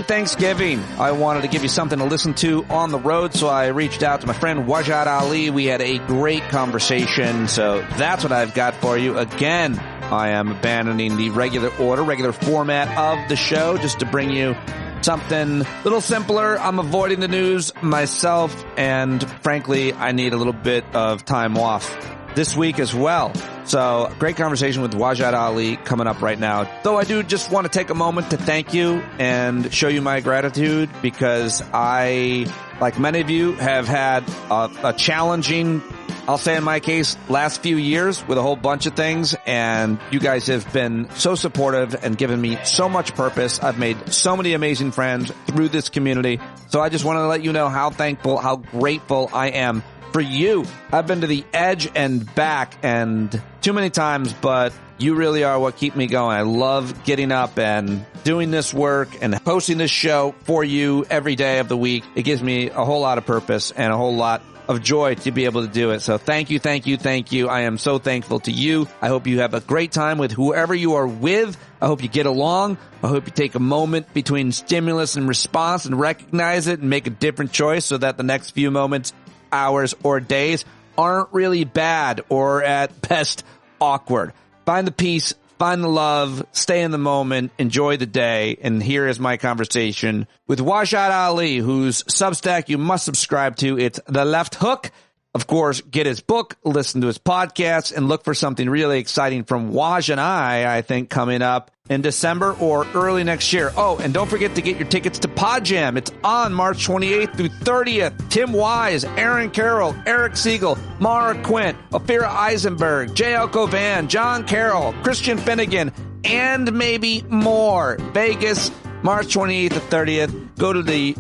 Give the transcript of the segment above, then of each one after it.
Thanksgiving. I wanted to give you something to listen to on the road, so I reached out to my friend Wajahat Ali. We had a great conversation, so that's what I've got for you. Again, I am abandoning the regular format of the show just to bring you something a little simpler. I'm avoiding the news myself, and frankly, I need a little bit of time off this week as well. So, great conversation with Wajahat Ali coming up right now. Though I do just want to take a moment to thank you and show you my gratitude, because I, like many of you, have had a challenging, I'll say in my case, last few years with a whole bunch of things, and you guys have been so supportive and given me so much purpose. I've made so many amazing friends through this community. So I just want to let you know how thankful, how grateful I am for you. I've been to the edge and back and too many times, but you really are what keep me going. I love getting up and doing this work and posting this show for you every day of the week. It gives me a whole lot of purpose and a whole lot of joy to be able to do it. So thank you, thank you, thank you. I am so thankful to you. I hope you have a great time with whoever you are with. I hope you get along. I hope you take a moment between stimulus and response and recognize it and make a different choice so that the next few moments, hours, or days aren't really bad or at best awkward. Find the peace, find the love, stay in the moment, enjoy the day. And here is my conversation with Wajahat Ali, whose Substack you must subscribe to. It's The Left Hook. Of course, get his book, listen to his podcast, and look for something really exciting from Waj and I think, coming up in December or early next year. Oh, and don't forget to get your tickets to PODJAM. It's on March 28th through 30th. Tim Wise, Aaron Carroll, Eric Siegel, Mara Quint, Ophira Eisenberg, J.L. Govan, Jon Carroll, Christian Finnegan, and maybe more. Vegas, March 28th to 30th. Go to the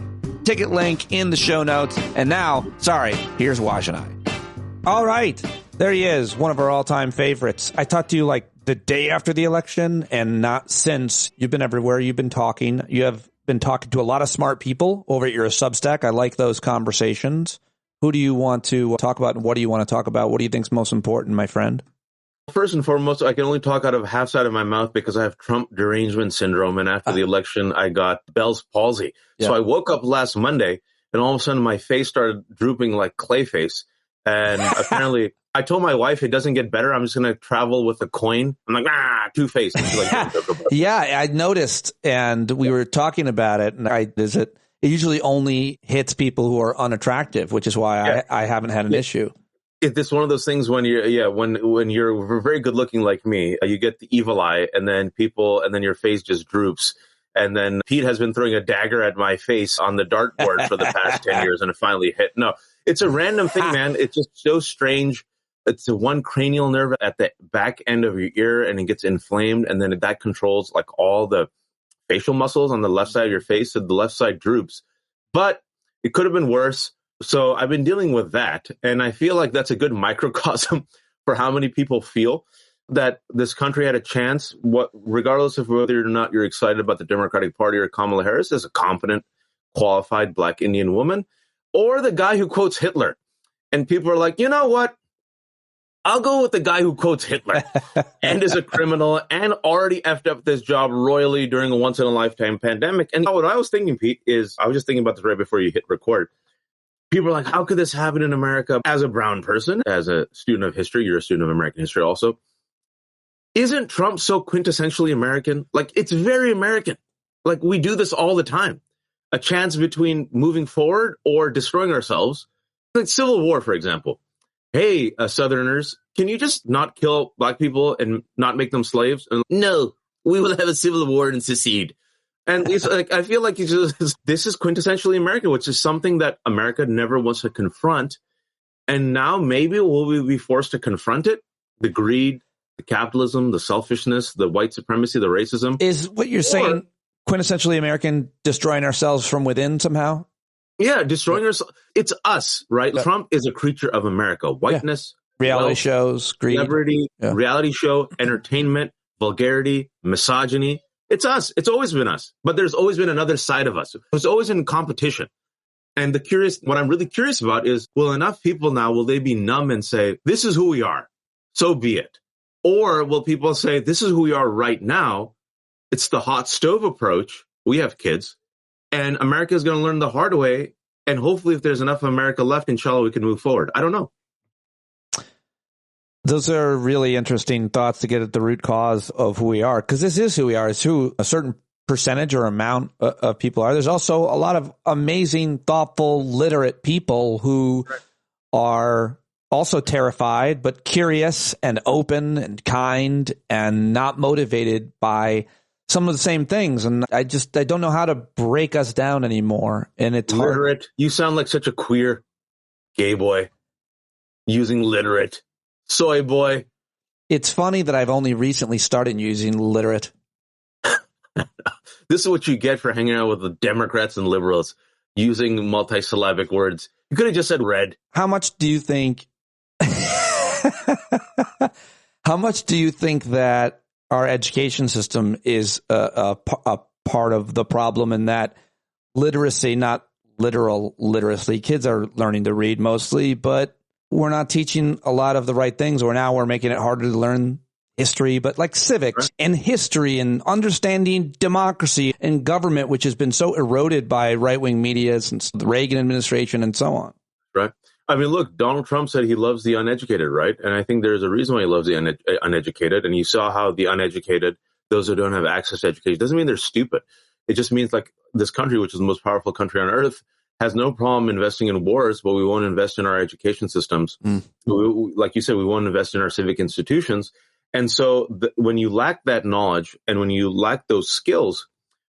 ticket link in the show notes. And now, here's Waj and I. All right. There he is, one of our all-time favorites. I talked to you like the day after the election and not since. You've been everywhere. You've been talking. You have been talking to a lot of smart people over at your Substack. I like those conversations. Who do you want to talk about, and what do you want to talk about? What do you think is most important, my friend? First and foremost, I can only talk out of half side of my mouth because I have Trump derangement syndrome. And after the election, I got Bell's palsy. Yeah. So I woke up last Monday and all of a sudden my face started drooping like Clayface. And apparently I told my wife it doesn't get better. I'm just going to travel with a coin. I'm like, Two-Face. Like, yeah, I noticed. And we were talking about it. And it usually only hits people who are unattractive, which is why I haven't had an issue. It's one of those things when you're very good looking like me, you get the evil eye and then your face just droops. And then Pete has been throwing a dagger at my face on the dartboard for the past 10 years and it finally hit. No, it's a random thing, man. It's just so strange. It's the one cranial nerve at the back end of your ear and it gets inflamed. And then that controls like all the facial muscles on the left side of your face. So the left side droops, but it could have been worse. So I've been dealing with that, and I feel like that's a good microcosm for how many people feel that this country had a chance, regardless of whether or not you're excited about the Democratic Party or Kamala Harris as a competent, qualified Black Indian woman, or the guy who quotes Hitler. And people are like, you know what? I'll go with the guy who quotes Hitler and is a criminal and already effed up this job royally during a once-in-a-lifetime pandemic. And what I was thinking, Pete, is I was just thinking about this right before you hit record. People are like, how could this happen in America? As a brown person, as a student of history, you're a student of American history also. Isn't Trump so quintessentially American? Like, it's very American. Like, we do this all the time. A chance between moving forward or destroying ourselves. Like Civil War, for example. Hey, Southerners, can you just not kill Black people and not make them slaves? And, no, we will have a civil war and secede. And it's like, I feel like this is quintessentially American, which is something that America never wants to confront. And now maybe will we be forced to confront it? The greed, the capitalism, the selfishness, the white supremacy, the racism. Is what you're saying quintessentially American, destroying ourselves from within somehow? Yeah, destroying ourselves. It's us, right? Yeah. Trump is a creature of America. Whiteness, reality shows, greed, celebrity, reality show, entertainment, vulgarity, misogyny. It's us. It's always been us. But there's always been another side of us. It's always in competition. And what I'm really curious about is, will enough people now, will they be numb and say, this is who we are, so be it? Or will people say, this is who we are right now? It's the hot stove approach. We have kids. and America is going to learn the hard way. And hopefully, if there's enough of America left, inshallah, we can move forward. I don't know. Those are really interesting thoughts to get at the root cause of who we are, because this is who we are. It's who a certain percentage or amount of people are. There's also a lot of amazing, thoughtful, literate people who are also terrified, but curious and open and kind and not motivated by some of the same things. And I don't know how to break us down anymore. And it's literate. hard. You sound like such a queer gay boy using literate. Soy boy. It's funny that I've only recently started using literate. This is what you get for hanging out with the Democrats and liberals using multisyllabic words. You could have just said red. How much do you think that our education system is a part of the problem, in that literacy, not literal literacy, kids are learning to read mostly, but we're not teaching a lot of the right things, or now we're making it harder to learn history, but like civics and history and understanding democracy and government, which has been so eroded by right-wing media since the Reagan administration and so on. Right. I mean, look, Donald Trump said he loves the uneducated, right? And I think there's a reason why he loves the uneducated. And you saw how the uneducated, those who don't have access to education, doesn't mean they're stupid. It just means like this country, which is the most powerful country on earth, has no problem investing in wars, but we won't invest in our education systems. Like you said, we won't invest in our civic institutions. And so when you lack that knowledge and when you lack those skills,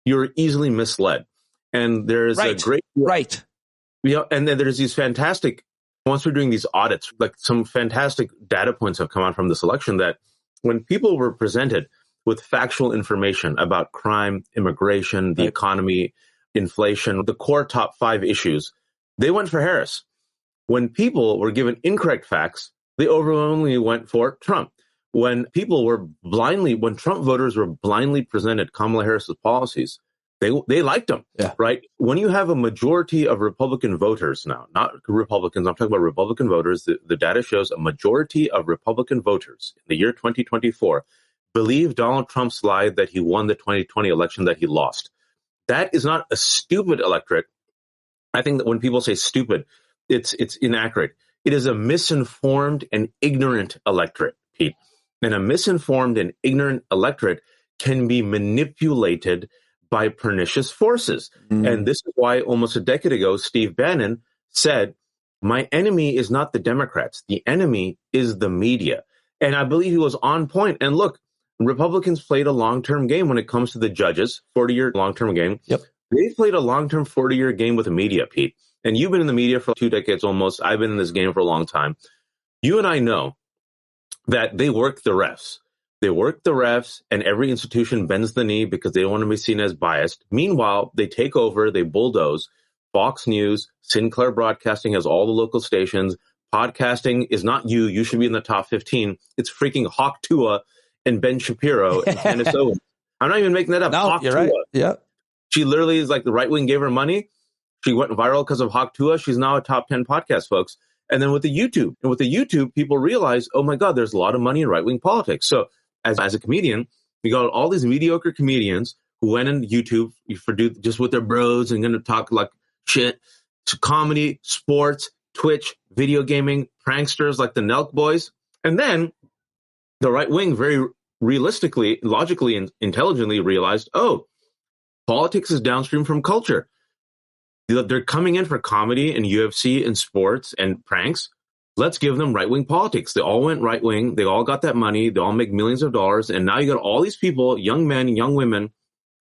you're easily misled. And there's a great... Right. Yeah, and then there's these fantastic... Once we're doing these audits, like some fantastic data points have come out from this election, that when people were presented with factual information about crime, immigration, the economy, inflation, the core top 5 issues, they went for Harris. When people were given incorrect facts, they overwhelmingly went for Trump. When Trump voters were blindly presented Kamala Harris's policies, they liked him, right? When you have a majority of Republican voters now, not Republicans, I'm talking about Republican voters, the data shows a majority of Republican voters in the year 2024 believe Donald Trump's lie that he won the 2020 election, that he lost. That is not a stupid electorate. I think that when people say stupid, it's inaccurate. It is a misinformed and ignorant electorate, Pete. And a misinformed and ignorant electorate can be manipulated by pernicious forces. And this is why almost a decade ago, Steve Bannon said, my enemy is not the Democrats. The enemy is the media. And I believe he was on point. And look, Republicans played a long-term game when it comes to the judges, 40-year long-term game. Yep. They've played a long-term 40-year game with the media, Pete. And you've been in the media for 2 decades almost. I've been in this game for a long time. You and I know that they work the refs. They work the refs, and every institution bends the knee because they don't want to be seen as biased. Meanwhile, they take over, they bulldoze. Fox News, Sinclair Broadcasting has all the local stations. Podcasting is not you. You should be in the top 15. It's freaking Hawk Tuah and Ben Shapiro and Candace Owens. I'm not even making that up. No, Hawk you're Tuah. right. Yeah. She literally is like, the right wing gave her money. She went viral because of Hawk Tuah. She's now a top 10 podcast, folks. And then with the YouTube, people realize, oh my God, there's a lot of money in right wing politics. So as a comedian, we got all these mediocre comedians who went on YouTube for just with their bros and going to talk like shit to comedy, sports, Twitch, video gaming, pranksters like the Nelk boys. And then the right wing very realistically, logically, and intelligently realized, oh, politics is downstream from culture. They're coming in for comedy and UFC and sports and pranks. Let's give them right-wing politics. They all went right-wing. They all got that money. They all make millions of dollars. And now you got all these people, young men, young women,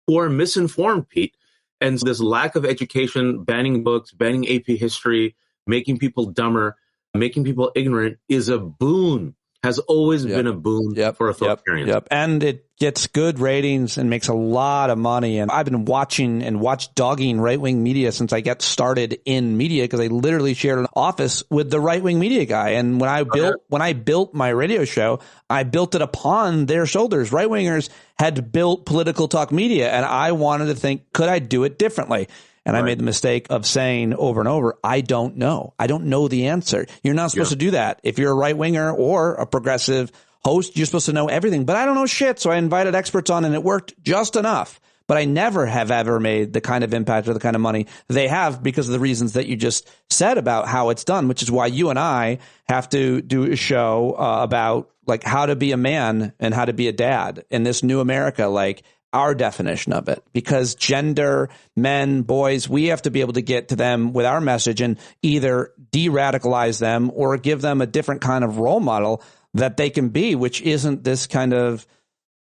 who are misinformed, Pete. And this lack of education, banning books, banning AP history, making people dumber, making people ignorant is a boon. Has always been a boon for authoritarians. And it gets good ratings and makes a lot of money. And I've been watching and watchdogging right-wing media since I got started in media, because I literally shared an office with the right-wing media guy. And when I built my radio show, I built it upon their shoulders. Right-wingers had built political talk media, and I wanted to think, could I do it differently? And I made the mistake of saying over and over, I don't know. I don't know the answer. You're not supposed to do that. If you're a right winger or a progressive host, you're supposed to know everything. But I don't know shit. So I invited experts on, and it worked just enough. but I never have ever made the kind of impact or the kind of money they have because of the reasons that you just said about how it's done, which is why you and I have to do a show about like how to be a man and how to be a dad in this new America, like our definition of it, because gender, men, boys, we have to be able to get to them with our message and either de-radicalize them or give them a different kind of role model that they can be, which isn't this kind of,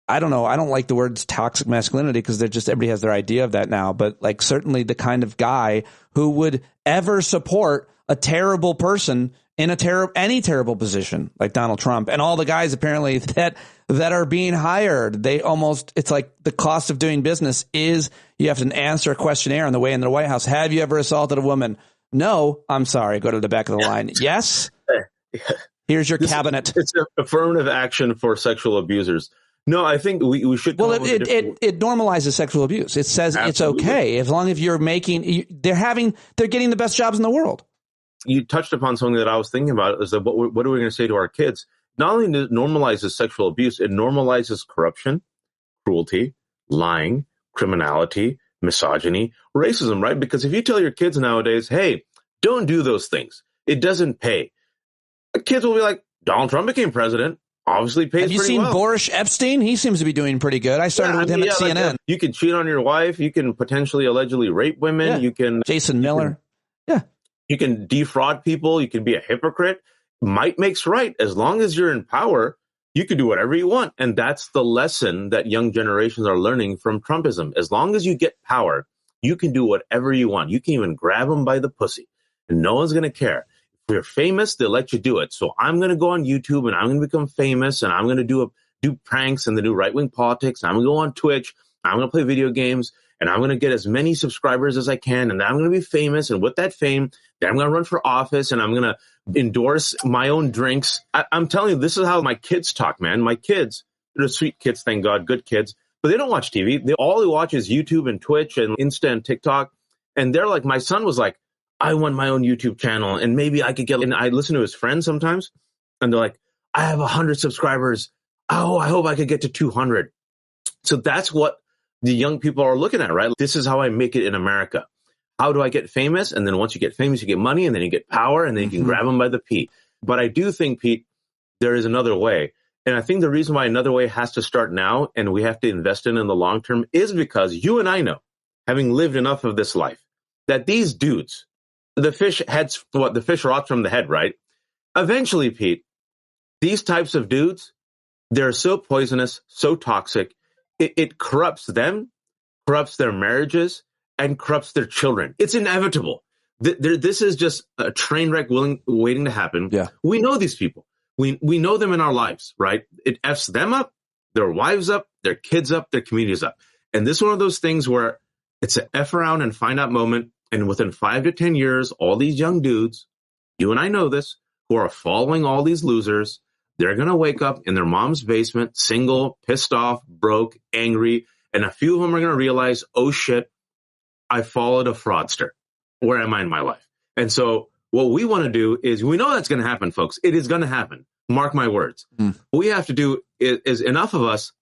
I don't know. I don't like the words toxic masculinity because they're just, everybody has their idea of that now, but like certainly the kind of guy who would ever support a terrible person in any terrible position like Donald Trump and all the guys apparently that are being hired. It's like the cost of doing business is you have to answer a questionnaire on the way into the White House. Have you ever assaulted a woman? No. I'm sorry. Go to the back of the line. Yes. Here's your cabinet. It's an affirmative action for sexual abusers. No, I think we should. Well, it normalizes sexual abuse. It says Absolutely. It's okay as long as you're they're getting the best jobs in the world. You touched upon something that I was thinking about is that what are we going to say to our kids? Not only does it normalizes sexual abuse, it normalizes corruption, cruelty, lying, criminality, misogyny, racism, right? Because if you tell your kids nowadays, hey, don't do those things, it doesn't pay. The kids will be like, Donald Trump became president. Obviously pays pretty well. Have you seen Boris Epstein? He seems to be doing pretty good. I started with him at CNN. Like, you can cheat on your wife. You can potentially allegedly rape women. Yeah. You can Jason Miller. You can defraud people. You can be a hypocrite. Might makes right. As long as you're in power, you can do whatever you want. And that's the lesson that young generations are learning from Trumpism. As long as you get power, you can do whatever you want. You can even grab them by the pussy and no one's going to care. If you're famous, they'll let you do it. So I'm going to go on YouTube and I'm going to become famous and I'm going to do pranks and do right-wing politics. And I'm going to go on Twitch. I'm going to play video games and I'm going to get as many subscribers as I can. And then I'm going to be famous. And with that fame, then I'm going to run for office and I'm going to endorse my own drinks. I'm telling you, this is how my kids talk, man. My kids, they're sweet kids, thank God, good kids, but they don't watch TV. All they watch is YouTube and Twitch and Insta and TikTok. And they're like, my son was like, I want my own YouTube channel and maybe I could get, and I listen to his friends sometimes and they're like, I have 100 subscribers. Oh, I hope I could get to 200. So that's what the young people are looking at, right? This is how I make it in America. How do I get famous? And then once you get famous, you get money and then you get power and then you can grab them by the pee. But I do think, Pete, there is another way. And I think the reason why another way has to start now and we have to invest in the long term is because you and I know, having lived enough of this life, that these dudes, the fish rots from the head, right? Eventually, Pete, these types of dudes, they're so poisonous, so toxic, it corrupts them, corrupts their marriages, and corrupts their children. It's inevitable. This is just a train wreck waiting to happen. Yeah. We know these people. We know them in our lives, right? It F's them up, their wives up, their kids up, their communities up. And this is one of those things where it's an F around and find out moment. And within 5 to 10 years, all these young dudes, you and I know this, who are following all these losers, they're going to wake up in their mom's basement, single, pissed off, broke, angry. And a few of them are going to realize, oh shit, I followed a fraudster. Where am I in my life? And so what we want to do is, we know that's going to happen, folks. It is going to happen. Mark my words. What we have to do is enough of us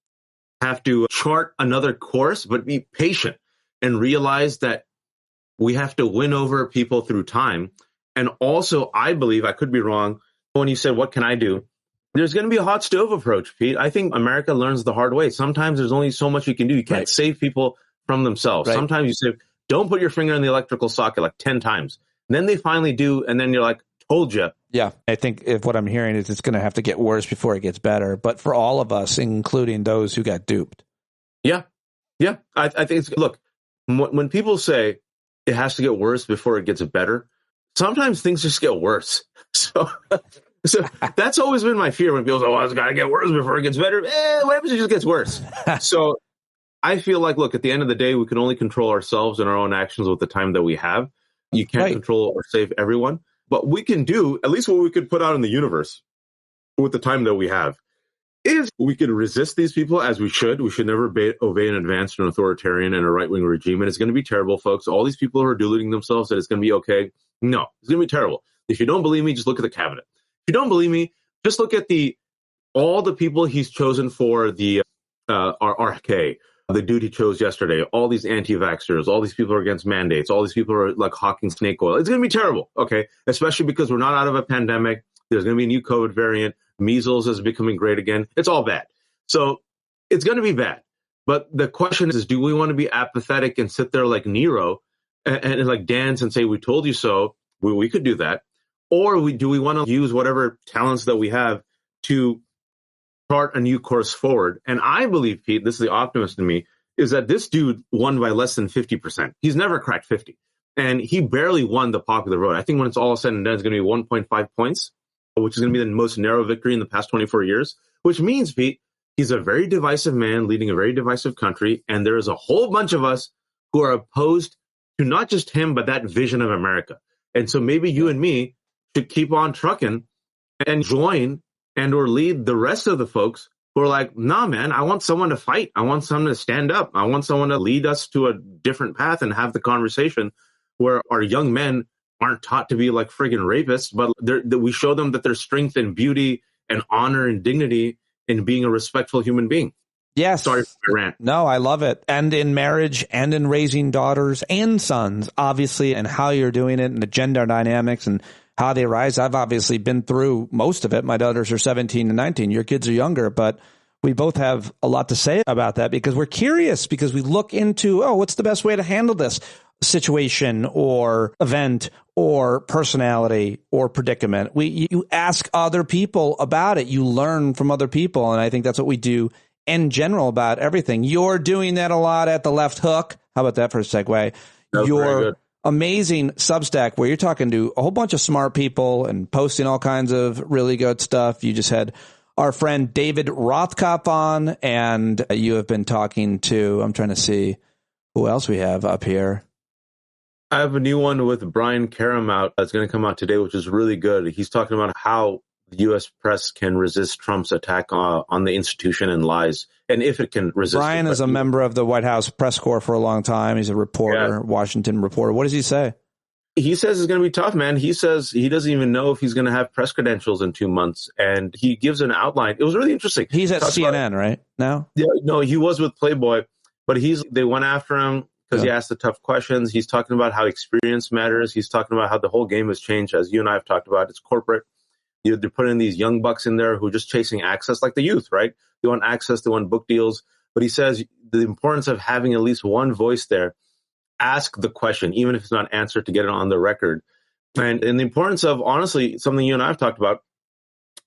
have to chart another course, but be patient and realize that we have to win over people through time. And also, I believe, I could be wrong, when you said, what can I do? There's going to be a hot stove approach, Pete. I think America learns the hard way. Sometimes there's only so much you can do. You can't save people from themselves. Right. Sometimes you say, don't put your finger in the electrical socket like 10 times. And then they finally do. And then you're like, told you. Yeah. I think if what I'm hearing is it's going to have to get worse before it gets better. But for all of us, including those who got duped. Yeah. Yeah. I think it's, look, when people say it has to get worse before it gets better, sometimes things just get worse. So that's always been my fear when people say, oh, it's got to get worse before it gets better. What happens if it just gets worse? So I feel like, look, at the end of the day, we can only control ourselves and our own actions with the time that we have. You can't control or save everyone, but we can do at least what we could put out in the universe with the time that we have. Is we can resist these people as we should. We should never obey an advanced and authoritarian and a right-wing regime. And it's going to be terrible, folks. All these people who are deluding themselves that it's going to be okay. No, it's going to be terrible. If you don't believe me, just look at the cabinet. If you don't believe me, just look at all the people he's chosen for the RK, the dude he chose yesterday, all these anti-vaxxers, all these people are against mandates, all these people are like hawking snake oil. It's going to be terrible, okay? Especially because we're not out of a pandemic. There's going to be a new COVID variant. Measles is becoming great again. It's all bad. So it's going to be bad. But the question is, do we want to be apathetic and sit there like Nero and like dance and say, we told you so? We could do that. Or do we want to use whatever talents that we have to chart a new course forward? And I believe, Pete, this is the optimist in me, is that this dude won by less than 50%. He's never cracked 50. And he barely won the popular vote. I think when it's all said and done, it's going to be 1.5 points, which is going to be the most narrow victory in the past 24 years, which means, Pete, he's a very divisive man leading a very divisive country. And there is a whole bunch of us who are opposed to not just him, but that vision of America. And so maybe you and me should keep on trucking and join and or lead the rest of the folks who are like, nah, man, I want someone to fight. I want someone to stand up. I want someone to lead us to a different path and have the conversation where our young men aren't taught to be like friggin' rapists, but that we show them that there's strength and beauty and honor and dignity in being a respectful human being. Yes. Sorry for my rant. No, I love it. And in marriage and in raising daughters and sons, obviously, and how you're doing it and the gender dynamics and how they rise. I've obviously been through most of it. My daughters are 17 and 19. Your kids are younger, but we both have a lot to say about that because we're curious, because we look into, what's the best way to handle this situation or event or personality or predicament? You ask other people about it. You learn from other people. And I think that's what we do in general about everything. You're doing that a lot at the Left Hook. How about that for a segue? Your amazing Substack where you're talking to a whole bunch of smart people and posting all kinds of really good stuff. You just had our friend David Rothkopf on, and you have been talking to, I'm trying to see who else we have up here. I have a new one with Brian Karam out that's going to come out today, which is really good. He's talking about how the U.S. press can resist Trump's attack on the institution and lies, and if it can resist. Brian is a member of the White House press corps for a long time. He's a reporter, Washington reporter. What does he say? He says it's going to be tough, man. He says he doesn't even know if he's going to have press credentials in 2 months, and he gives an outline. It was really interesting. He's at CNN right now? Yeah, no, he was with Playboy, but they went after him because he asked the tough questions. He's talking about how experience matters. He's talking about how the whole game has changed, as you and I have talked about. It's corporate. They're putting these young bucks in there who are just chasing access, like the youth, right? They want access, they want book deals. But he says the importance of having at least one voice there. Ask the question, even if it's not answered, to get it on the record. And the importance of, honestly, something you and I have talked about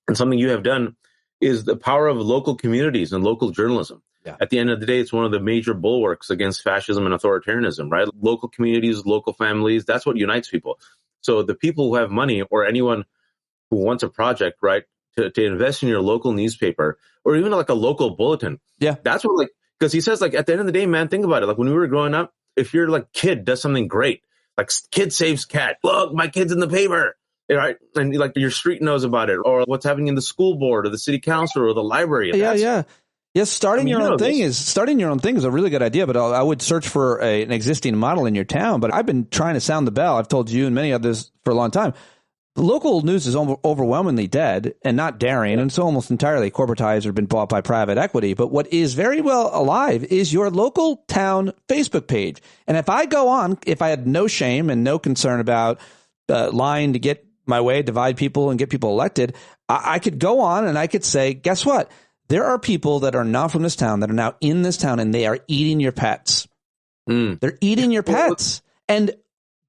and something you have done is the power of local communities and local journalism. Yeah. At the end of the day, it's one of the major bulwarks against fascism and authoritarianism, right? Local communities, local families, that's what unites people. So the people who have money, or anyone who wants a project, right, to invest in your local newspaper or even like a local bulletin. Yeah. That's what, like, because he says, like, at the end of the day, man, think about it. Like when we were growing up, if your like kid does something great, like kid saves cat, look, my kid's in the paper, right? And like your street knows about it, or what's happening in the school board or the city council or the library. Yeah. Starting your own thing is a really good idea, but I would search for an existing model in your town. But I've been trying to sound the bell. I've told you and many others for a long time. The local news is overwhelmingly dead and not daring, and it's almost entirely corporatized or been bought by private equity. But what is very well alive is your local town Facebook page. And if I go on, if I had no shame and no concern about lying to get my way, divide people and get people elected, I could go on and I could say, guess what? There are people that are not from this town that are now in this town, and they are eating your pets. They're eating your pets. And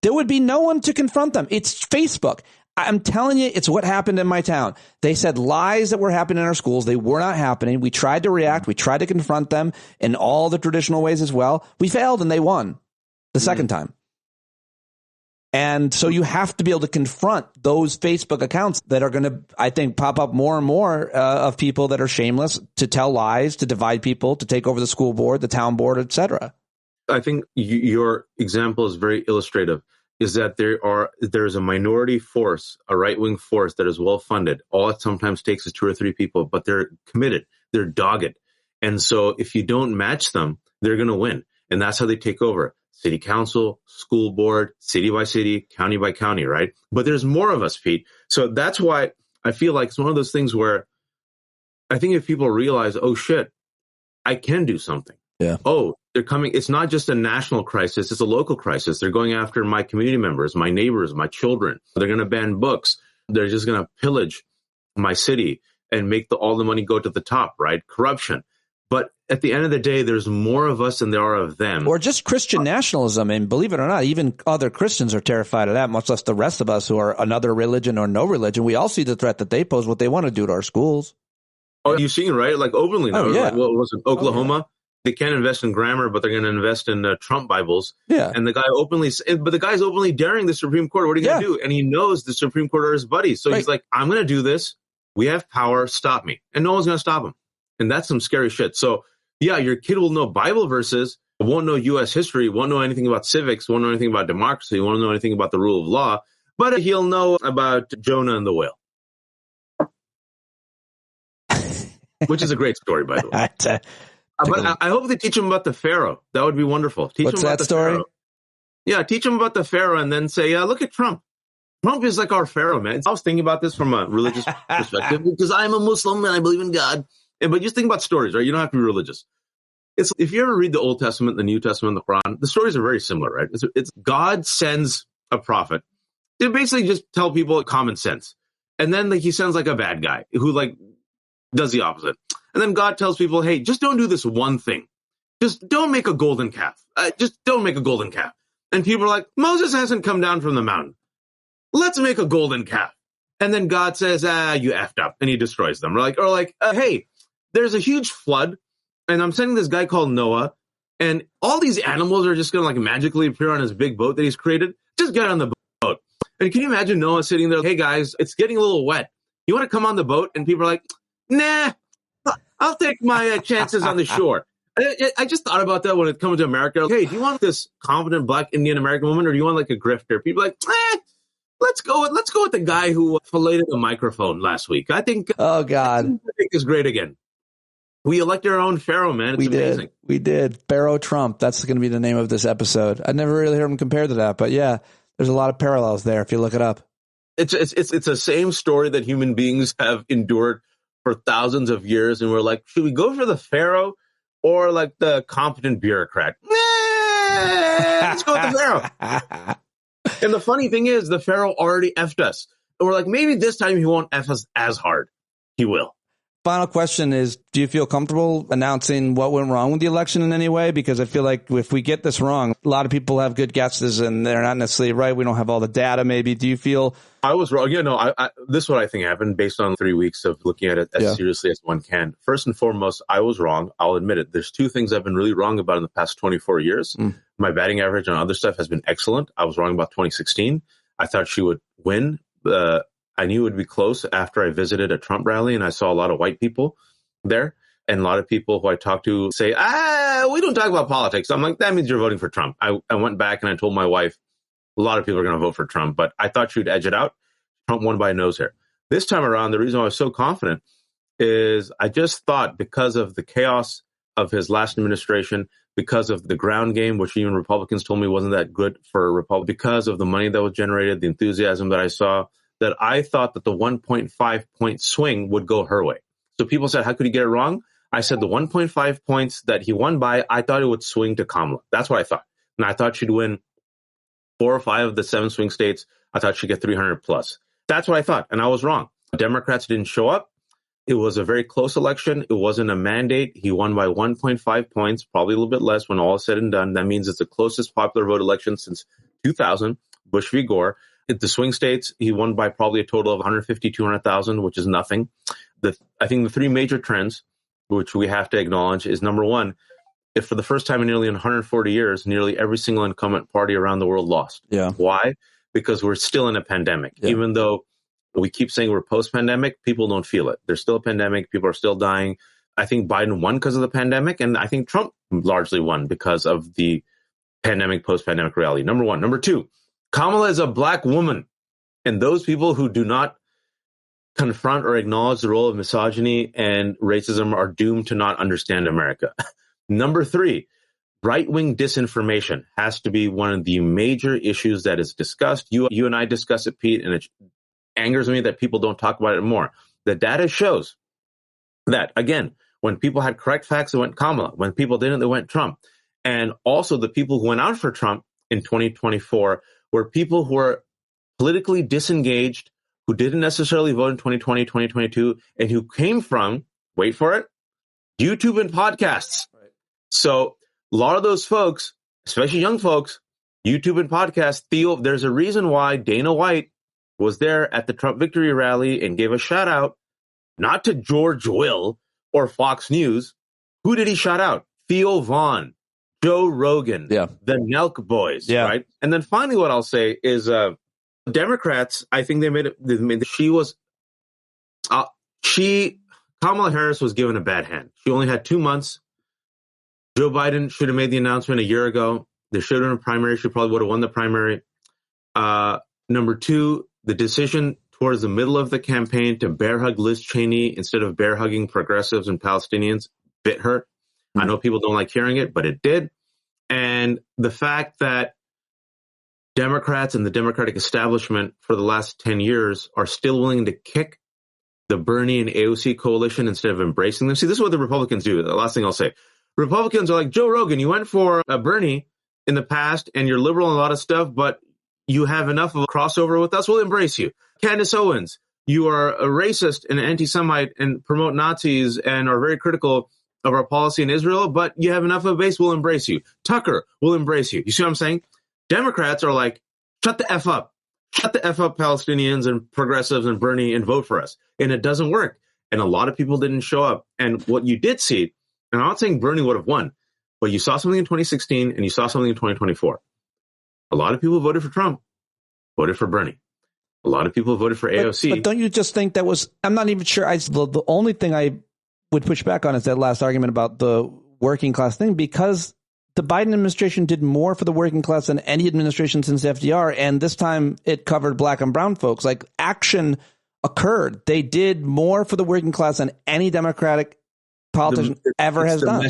there would be no one to confront them. It's Facebook. I'm telling you, it's what happened in my town. They said lies that were happening in our schools. They were not happening. We tried to react. We tried to confront them in all the traditional ways as well. We failed, and they won the second time. And so you have to be able to confront those Facebook accounts that are going to, I think, pop up more and more of people that are shameless to tell lies, to divide people, to take over the school board, the town board, etc. I think your example is very illustrative. Is that there's a minority force, a right-wing force that is well-funded. All it sometimes takes is 2 or 3 people, but they're committed. They're dogged. And so if you don't match them, they're going to win. And that's how they take over. City council, school board, city by city, county by county, right? But there's more of us, Pete. So that's why I feel like it's one of those things where I think if people realize, oh, shit, I can do something. Yeah. Oh, they're coming. It's not just a national crisis. It's a local crisis. They're going after my community members, my neighbors, my children. They're going to ban books. They're just going to pillage my city and make all the money go to the top, right? Corruption. But at the end of the day, there's more of us than there are of them. Or just Christian nationalism. And believe it or not, even other Christians are terrified of that, much less the rest of us who are another religion or no religion. We all see the threat that they pose, what they want to do to our schools. Oh, you've seen, right? Like openly now. Oh, yeah. Like, what was it? Oklahoma? Oh, yeah. They can't invest in grammar, but they're going to invest in Trump Bibles. Yeah. And the guy's openly daring the Supreme Court. What are you going to do? And he knows the Supreme Court are his buddies. So he's like, I'm going to do this. We have power. Stop me. And no one's going to stop him. And that's some scary shit. So yeah, your kid will know Bible verses, won't know U.S. history, won't know anything about civics, won't know anything about democracy, won't know anything about the rule of law, but he'll know about Jonah and the whale. Which is a great story, by the way. But I hope they teach him about the Pharaoh. That would be wonderful. What's that story? Pharaoh. Yeah, teach him about the Pharaoh and then say, look at Trump. Trump is like our Pharaoh, man. I was thinking about this from a religious perspective because I'm a Muslim and I believe in God. But just think about stories, right? You don't have to be religious. If you ever read the Old Testament, the New Testament, the Quran, the stories are very similar, right? It's God sends a prophet to basically just tell people common sense. And then he sends like a bad guy who does the opposite. And then God tells people, hey, just don't do this one thing. Just don't make a golden calf. Just don't make a golden calf. And people are like, Moses hasn't come down from the mountain. Let's make a golden calf. And then God says, you effed up. And he destroys them. Hey, there's a huge flood, and I'm sending this guy called Noah, and all these animals are just going to magically appear on his big boat that he's created. Just get on the boat. And can you imagine Noah sitting there, hey guys, it's getting a little wet. You want to come on the boat? And people are like, nah, I'll take my chances on the shore. I just thought about that when it comes to America. Hey, do you want this confident black Indian American woman, or do you want a grifter? People are like, let's go with the guy who filleted a microphone last week. I think. Oh God, I think is great again. We elected our own Pharaoh, man. It's amazing. We did. Pharaoh Trump. That's going to be the name of this episode. I never really heard him compared to that, but yeah, there's a lot of parallels there if you look it up. It's the same story that human beings have endured for thousands of years, and we're like, should we go for the Pharaoh or the competent bureaucrat? Let's go with the Pharaoh. And the funny thing is, the Pharaoh already effed us. And we're like, maybe this time he won't F us as hard. He will. Final question is, do you feel comfortable announcing what went wrong with the election in any way? Because I feel like if we get this wrong, a lot of people have good guesses and they're not necessarily right. We don't have all the data maybe. Do you feel... I was wrong. This is what I think happened based on 3 weeks of looking at it as seriously as one can. First and foremost, I was wrong. I'll admit it. There's two things I've been really wrong about in the past 24 years. My batting average on other stuff has been excellent. I was wrong about 2016. I thought she would win. I knew it would be close after I visited a Trump rally and I saw a lot of white people there. And a lot of people who I talked to say, we don't talk about politics. I'm like, that means you're voting for Trump. I went back and I told my wife, a lot of people are going to vote for Trump, but I thought she would edge it out. Trump won by a nose hair. This time around, the reason I was so confident is I just thought because of the chaos of his last administration, because of the ground game, which even Republicans told me wasn't that good for Republicans, because of the money that was generated, the enthusiasm that I saw, that I thought that the 1.5 point swing would go her way. So people said, how could he get it wrong? I said the 1.5 points that he won by, I thought it would swing to Kamala. That's what I thought. And I thought she'd win 4 or 5 of the 7 swing states. I thought she'd get 300 plus. That's what I thought. And I was wrong. Democrats didn't show up. It was a very close election. It wasn't a mandate. He won by 1.5 points, probably a little bit less when all is said and done. That means it's the closest popular vote election since 2000, Bush v. Gore. At the swing states, he won by probably a total of 150, 200,000, which is nothing. I think the 3 major trends, which we have to acknowledge, is number one, if for the first time in nearly 140 years, nearly every single incumbent party around the world lost. Yeah. Why? Because we're still in a pandemic. Yeah. Even though we keep saying we're post-pandemic, people don't feel it. There's still a pandemic. People are still dying. I think Biden won because of the pandemic, and I think Trump largely won because of the pandemic, post-pandemic reality. Number one. Number two, Kamala is a black woman, and those people who do not confront or acknowledge the role of misogyny and racism are doomed to not understand America. Number three, right-wing disinformation has to be one of the major issues that is discussed. You and I discuss it, Pete, and it angers me that people don't talk about it more. The data shows that, again, When people had correct facts, they went Kamala. When people didn't, they went Trump. And also the people who went out for Trump in 2024 were people who were politically disengaged, who didn't necessarily vote in 2020, 2022, and who came from, wait for it, YouTube and podcasts. Right. So a lot of those folks, especially young folks, YouTube and podcasts, feel there's a reason why Dana White was there at the Trump victory rally and gave a shout out, not to George Will or Fox News. Who did he shout out? Theo Vaughn, Joe Rogan, the Nelk Boys, right? And then finally, what I'll say is Democrats, I think Kamala Harris was given a bad hand. She only had 2 months. Joe Biden should have made the announcement a year ago. There should have been a primary. She probably would have won the primary. Number two, the decision towards the middle of the campaign to bear hug Liz Cheney instead of bear hugging progressives and Palestinians bit her. Mm-hmm. I know people don't like hearing it, but it did. And the fact that Democrats and the Democratic establishment for the last 10 years are still willing to kick the Bernie and AOC coalition instead of embracing them. See, this is what the Republicans do. The last thing I'll say. Republicans are like, Joe Rogan, you went for Bernie in the past and you're liberal in a lot of stuff, but you have enough of a crossover with us, we'll embrace you. Candace Owens, you are a racist and anti-Semite and promote Nazis and are very critical of our policy in Israel, but you have enough of a base, we'll embrace you. Tucker, we'll embrace you. You see what I'm saying? Democrats are like, shut the F up. Shut the F up, Palestinians and progressives and Bernie, and vote for us. And it doesn't work. And a lot of people didn't show up. And what you did see, and I'm not saying Bernie would have won, but you saw something in 2016 and you saw something in 2024. A lot of people voted for Trump, voted for Bernie. A lot of people voted for AOC. But don't you just think that was, I'm not even sure. The only thing I would push back on is that last argument about the working class thing, because the Biden administration did more for the working class than any administration since FDR. And this time it covered black and brown folks. Like, action occurred. They did more for the working class than any Democratic politician ever has done.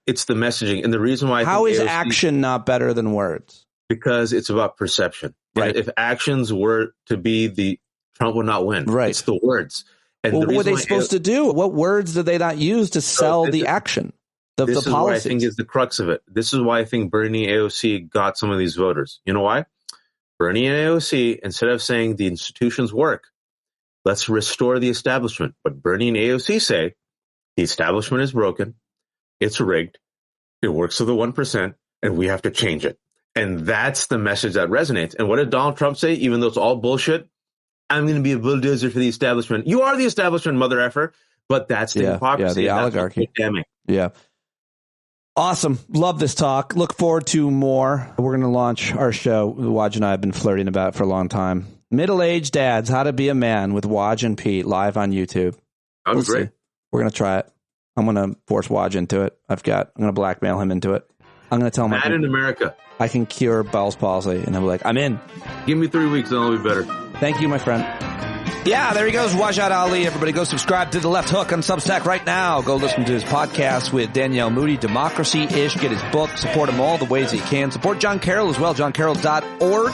It's the messaging. And the reason why how is action not better than words? Because it's about perception. Right. And if actions were to be Trump would not win. Right. It's the words. And what were they supposed to do? What words did they not use to sell the action? This is what I think is the crux of it. This is why I think Bernie and AOC got some of these voters. You know why? Bernie and AOC, instead of saying the institutions work, let's restore the establishment. But Bernie and AOC say the establishment is broken, it's rigged, it works for the 1%, and we have to change it. And that's the message that resonates. And what did Donald Trump say? Even though it's all bullshit, I'm going to be a bulldozer for the establishment. You are the establishment, mother effer. But that's the hypocrisy. Yeah, the oligarchy. Yeah. Awesome. Love this talk. Look forward to more. We're going to launch our show. Waj and I have been flirting about it for a long time. Middle-aged Dads, How to Be a Man with Waj and Pete, live on YouTube. We'll great. See. We're going to try it. I'm going to force Waj into it. I'm going to blackmail him into it. I'm going to tell him Mad in America. I can cure Bell's palsy. And he'll be like, I'm in. Give me 3 weeks and I'll be better. Thank you, my friend. Yeah, there he goes, Wajahat Ali. Everybody go subscribe to The Left Hook on Substack right now. Go listen to his podcast with DAnielle Moodie, Democracy-ish. Get his book. Support him all the ways he can. Support Jon Carroll as well, joncarroll.org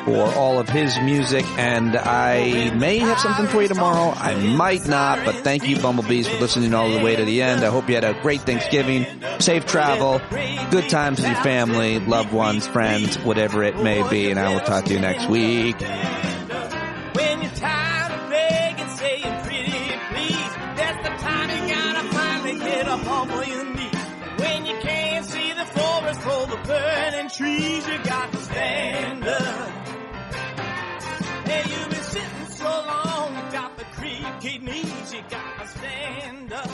for all of his music. And I may have something for you tomorrow. I might not, but thank you, Bumblebees, for listening all the way to the end. I hope you had a great Thanksgiving, safe travel, good times with your family, loved ones, friends, whatever it may be. And I will talk to you next week. When you're tired of begging, saying pretty please, that's the time you gotta finally get up on your knees. When you can't see the forest for the burning trees, you got to stand up. Hey, you've been sitting so long, you got the creaky knees, you got to stand up.